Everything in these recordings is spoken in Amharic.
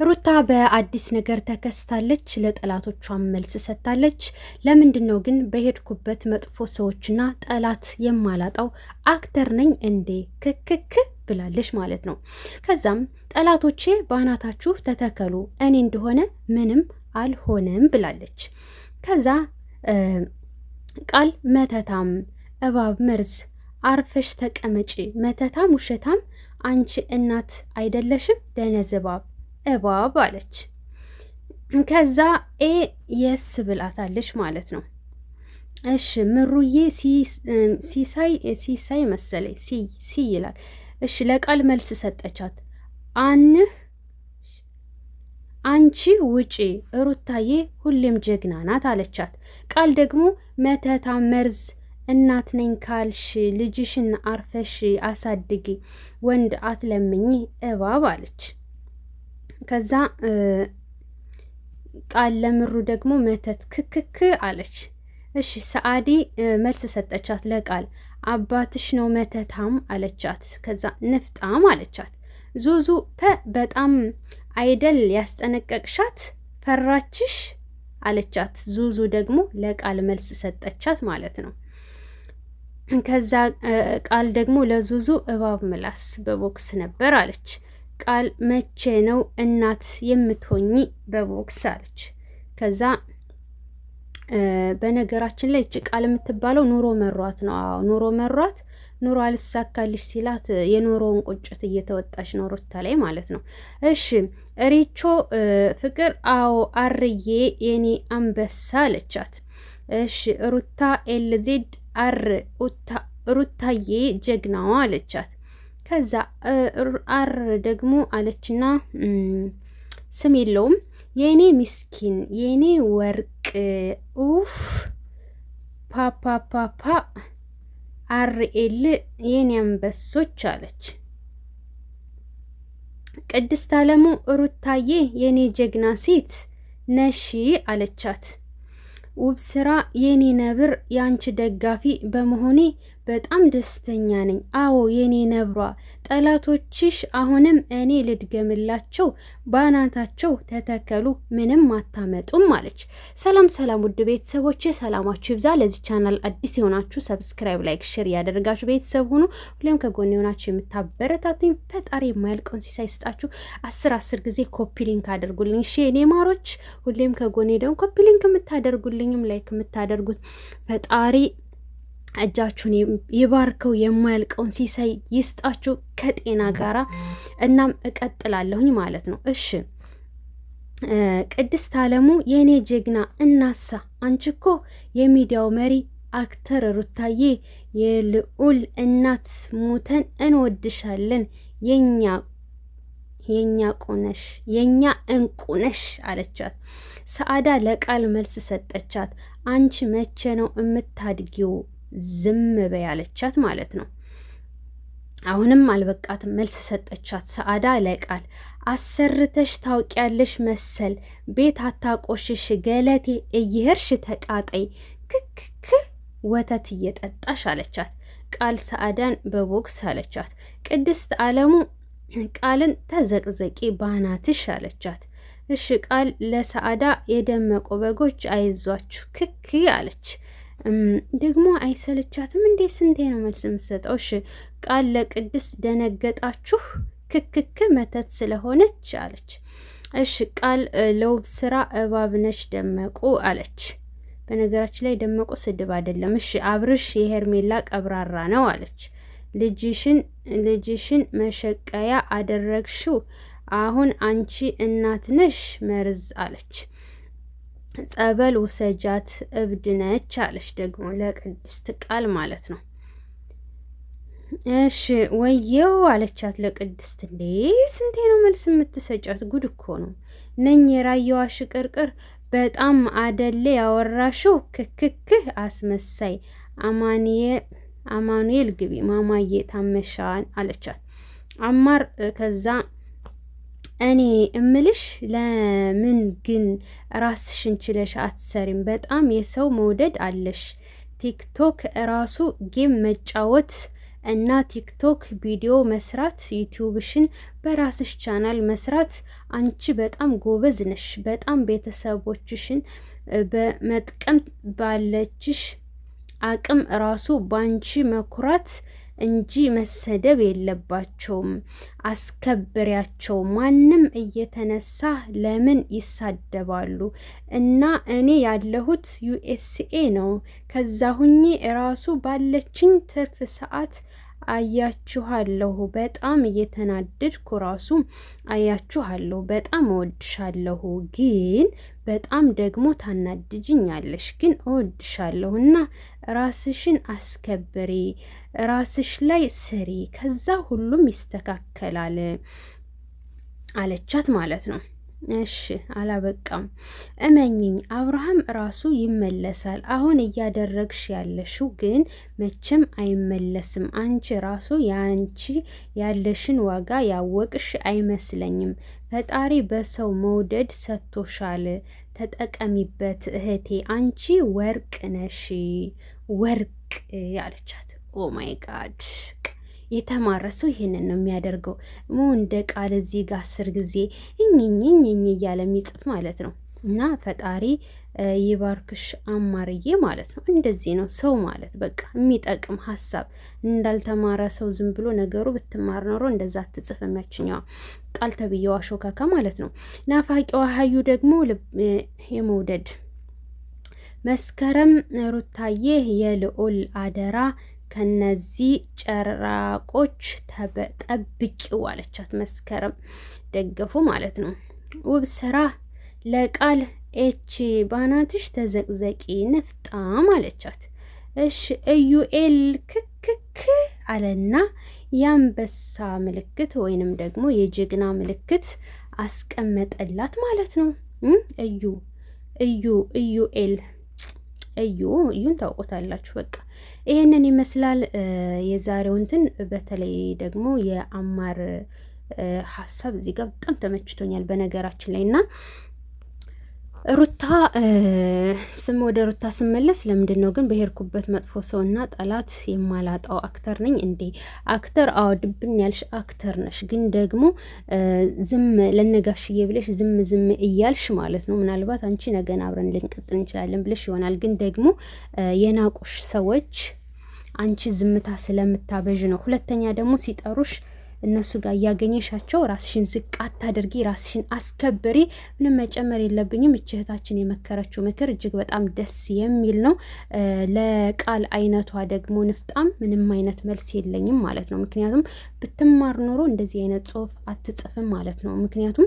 ሩታ በአዲስ ነገር ተከስታለች። ለጠላቶቿም መልስ ሰጥታለች። ለምንድን ነው ግን በሄድኩበት መጥፎ ሰዎችና ጠላት የማላጣው አክተር ነኝ እንዴ ክክክ ብላለች ማለት ነው። ከዛም ጠላቶቼ በአናታችሁ ተተከሉ እኔ እንደሆነ ምንም አልሆነም ብላለች። ከዛ ቃል መተታም እባብ መርዝ አርፈሽ ተቀመጪ መተታም ውሸታም አንቺ እናት አይደለሽም ደነዝ እባብ አለች። ከዛ የስ ብላታለች ማለት ነው። እሺ ምሩዬ ሲሳይ መሰለኝ ሲ ይላል። እሺ ለቃል መልስ ሰጠቻት። አንቺ ውጪ ሩታዬ ሁሌም ጀግና ናት አለቻት። ቃል ደግሞ መተታ መርዝ እናት ነኝ ካልሽ ልጅሽን አርፈሽ አሳድጊ ወንድ አትለምኝ እባብ አለች። ከዛ ቃል ለምሩ ደግሞ መተት ክክክ አለች። እሺ ሰአዲ መልስ ሰጠቻት ለቃል አባትሽ ነው መተታም አለቻት። ከዛ ንፍጣም አለቻት። ዙዙ በጣም አይደል ያስጠነቀቅሻት ፈራችሽ አለቻት። ዙዙ ደግሞ ለቃል መልስ ሰጠቻት ማለት ነው። ከዛ ቃል ደግሞ ለዙዙ እባብ ምላስ በቦክስ ነበር አለች። ቃል መቼ ነው እናት የምትሆኚ በቦክስ አለች። ከዛ በነገራችን ላይ እቺ ቃል የምትባለው ኑሮ መሯት ነው። አዎ ኑሮ መሯት። ኑሮ አልሳካልሽ ሲላት የኑሮውን ቁጭት እየተወጣች ነው ሩታ ላይ ማለት ነው። እሺ ሪቾ ፍቅር አዎ አርዬ የኔ አንበሳ አለቻት። እሺ ሩታ ኤልዜድ ሩታዬ ጀግናዋ አለቻት። ከዛ አር ደግሞ አለችና ስም የለውም የኔ ምስኪን የኔ ወርቅ ኡፍ ፓፓፓፓ አርኤል የኔ አንበሶች አለች። ቅድስት አለሙ ሩታዬ የኔ ጀግና ሴት ነሺ አለቻት። ውብ ስራ የኔ ነብር የአንቺ ደጋፊ በመሆኔ በጣም ደስተኛ ነኝ። አዎ የኔ ነብሯ ጠላቶችሽ አሁንም እኔ ልድገምላቸው ባናታቸው ተተከሉ ምንም አታመጡም አለች። ሰላም ሰላም ውድ ቤተሰቦቼ ሰላማችሁ ይብዛ። ለዚህ ቻናል አዲስ የሆናችሁ ሰብስክራይብ፣ ላይክ፣ ሼር ያደርጋችሁ ቤተሰብ ሁኑ። ሁሌም ከጎን የሆናችሁ የምታበረታቱኝ ፈጣሪ የማያልቀውን ሲሳይ ስጣችሁ 10 ጊዜ ኮፒ ሊንክ አድርጉልኝ። እሺ እኔ ማሮች ሁሌም ከጎኔ ደግሞ ኮፒ ሊንክ የምታደርጉልኝም ላይክ የምታደርጉት ፈጣሪ እጃችሁን ይባርከው የማያልቀውን ሲሳይ ይስጣችሁ ከጤና ጋራ። እናም እቀጥላለሁኝ ማለት ነው። እሺ ቅድስት አለሙ የኔ ጀግና እናሳ አንቺ እኮ የሚዲያው መሪ አክተር ሩታዬ የልዑል እናት ሞተን እንወድሻለን የኛ ቁነሽ የኛ እንቁነሽ አለቻት። ሰአዳ ለቃል መልስ ሰጠቻት። አንቺ መቼ ነው የምታድጊው ዝም በይ አለቻት ማለት ነው። አሁንም አልበቃትም መልስ ሰጠቻት ሰአዳ ለቃል አሰርተሽ ታውቂያለሽ መሰል ቤት አታቆሽሽ ገለቴ እየሄድሽ ተቃጠይ ክክክ ወተት እየጠጣሽ አለቻት። ቃል ሰአዳን በቦክስ አለቻት። ቅድስት አለሙ ቃልን ተዘቅዘቂ ባናትሽ አለቻት። እሺ ቃል ለሰአዳ የደመቁ በጎች አይዟችሁ ክክ አለች። ደግሞ አይሰለቻትም እንዴ? ስንቴ ነው መልስ የምትሰጠው? እሺ ቃል ለቅድስት ደነገጣችሁ ክክክ መተት ስለሆነች አለች። እሺ ቃል ለውብ ስራ እባብነሽ ደመቁ አለች። በነገራችን ላይ ደመቁ ስድብ አይደለም። እሺ አብርሽ የሄርሜላ ቀብራራ ነው አለች። ልጅሽን መሸቀያ አደረግሽው አሁን አንቺ እናት ነሽ መርዝ አለች። ጸበል ውሰጃት እብድ ነች አለች ደግሞ ለቅድስት ቃል ማለት ነው። እሺ ወየው አለቻት ለቅድስት። እንዴ ስንቴ ነው መልስ የምትሰጫት? ጉድ እኮ ነው። ነኝ የራየዋ ሽቅርቅር በጣም አደሌ ያወራሽው ክክክህ አስመሳይ አማኑኤል ግቢ ማማዬ ታመሻን አለቻት። አማር ከዛ እኔ እምልሽ ለምን ግን ራስሽን ችለሽ አትሰሪም? በጣም የሰው መውደድ አለሽ። ቲክቶክ ራሱ ጌም መጫወት እና ቲክቶክ ቪዲዮ መስራት፣ ዩቲዩብሽን በራስሽ ቻናል መስራት አንቺ በጣም ጎበዝ ነሽ። በጣም ቤተሰቦችሽን በመጥቀም ባለችሽ አቅም ራሱ ባንቺ መኩራት እንጂ መሰደብ የለባቸውም። አስከብሪያቸው። ማንም እየተነሳ ለምን ይሳደባሉ? እና እኔ ያለሁት ዩኤስኤ ነው። ከዛ ሁኜ ራሱ ባለችኝ ትርፍ ሰዓት አያችኋለሁ። በጣም እየተናደድኩ ራሱ አያችኋለሁ። በጣም እወድሻለሁ፣ ግን በጣም ደግሞ ታናድጅኛለሽ። ግን እወድሻለሁ እና ራስሽን አስከብሪ፣ ራስሽ ላይ ስሪ፣ ከዛ ሁሉም ይስተካከላል አለቻት ማለት ነው። እሺ አላበቃም። እመኝኝ አብርሃም ራሱ ይመለሳል። አሁን እያደረግሽ ያለሽው ግን መቼም አይመለስም። አንቺ ራሱ የአንቺ ያለሽን ዋጋ ያወቅሽ አይመስለኝም። ፈጣሪ በሰው መውደድ ሰጥቶሻል፣ ተጠቀሚበት እህቴ። አንቺ ወርቅ ነሽ፣ ወርቅ ያለቻት። ኦ ማይ ጋድ የተማረ ሰው ይሄንን ነው የሚያደርገው። ሞ እንደ ቃል እዚህ ጋር 10 ጊዜ እኝኝኝኝ እያለ የሚጽፍ ማለት ነው። እና ፈጣሪ ይባርክሽ አማርዬ ማለት ነው። እንደዚህ ነው ሰው ማለት በቃ የሚጠቅም ሀሳብ። እንዳልተማረ ሰው ዝም ብሎ ነገሩ ብትማር ኖሮ እንደዛ አትጽፍ። የሚያችኛዋ ቃል ተብዬዋ ሾካካ ማለት ነው። ናፋቂዋ ሀዩ ደግሞ የመውደድ መስከረም ሩታዬ የልዑል አደራ ከነዚህ ጨራቆች ጠብቂው አለቻት። መስከረም ደገፉ ማለት ነው። ውብ ስራ ለቃል ኤች ባናትሽ ተዘቅዘቂ ንፍጣም አለቻት። እሽ ኢዩኤል ክክክ አለና የአንበሳ ምልክት ወይንም ደግሞ የጀግና ምልክት አስቀመጠላት ማለት ነው። ኢዩኤል እዩን ታውቆታላችሁ። በቃ ይሄንን ይመስላል የዛሬው እንትን። በተለይ ደግሞ የአማር ሀሳብ እዚህ ጋር በጣም ተመችቶኛል በነገራችን ላይ እና ሩታ ወደ ሩታ ስመለስ ለምንድን ነው ግን በሄድኩበት መጥፎ ሰውና ጠላት የማላጣው አክተር ነኝ እንዴ? አክተር ድብን ያልሽ አክተር ነሽ፣ ግን ደግሞ ዝም ለነጋሽዬ ብለሽ ዝም እያልሽ ማለት ነው። ምናልባት አንቺ ነገን አብረን ልንቀጥል እንችላለን ብለሽ ይሆናል፣ ግን ደግሞ የናቁሽ ሰዎች አንቺ ዝምታ ስለምታበዥ ነው። ሁለተኛ ደግሞ ሲጠሩሽ እነሱ ጋር እያገኘሻቸው ራስሽን ዝቅ አታድርጊ፣ ራስሽን አስከብሪ። ምንም መጨመር የለብኝም። እህታችን የመከረችው ምክር እጅግ በጣም ደስ የሚል ነው። ለቃል አይነቷ ደግሞ ንፍጣም ምንም አይነት መልስ የለኝም ማለት ነው። ምክንያቱም ብትማር ኖሮ እንደዚህ አይነት ጽሁፍ አትጽፍም ማለት ነው። ምክንያቱም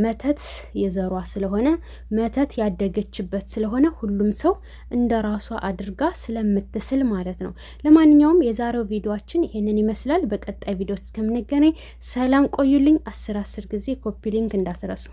መተት የዘሯ ስለሆነ መተት ያደገችበት ስለሆነ ሁሉም ሰው እንደ ራሷ አድርጋ ስለምትስል ማለት ነው። ለማንኛውም የዛሬው ቪዲዮአችን ይሄንን ይመስላል። በቀጣይ ቪዲዮ እስከምንገናኝ ሰላም ቆዩልኝ። 10 ጊዜ ኮፒ ሊንክ እንዳትረሱ።